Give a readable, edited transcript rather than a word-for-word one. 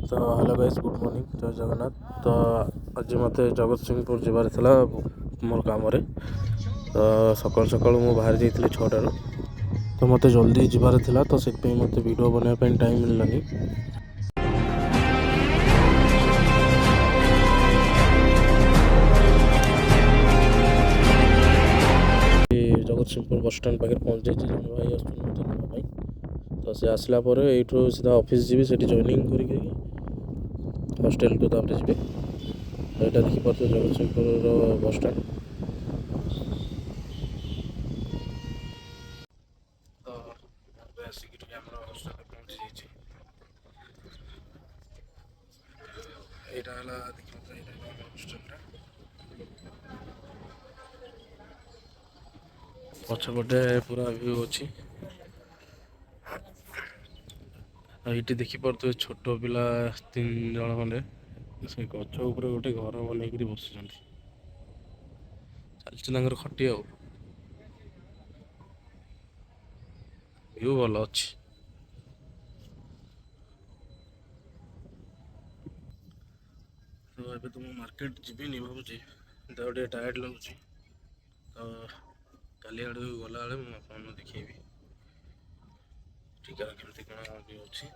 तो hello guys, good morning, जय जगन्नाथ। तो आज मत जगतसिंहपुर जबार था मोर काम तो सकाल सकाल मु बाहर जाइए 6टार। तो मत जल्दी जबार था तो से मत वीडियो बनाने टाइम मिललानी। जगतसिंहपुर बस स्टैंड पाखे पहुँच जाइए। जन भाई आसपाई तो सी आसला यू सीधा ऑफिस जी से जॉइनिंग कर हॉस्टेल को तापर जी। यहाँ देखिए जगतसिंहपुर बस स्टैंड। तो आसिक हॉस्टेल पहुँची जाइए। यहाँ देखिए हॉस्टेल पछपटे पूरा व्यू अच्छी। ये देखिपे छोट पिला 3 जन खंडे से गच गोटे घर बनई बस चलती खटी व्यू भल अच्छी। तो ये तो मुझे मार्केट जीविनी भावुँ देह टायर्ड लगुच। तो काली आड़ गला मुझे देखी टीकार केमती कौन भी अच्छी।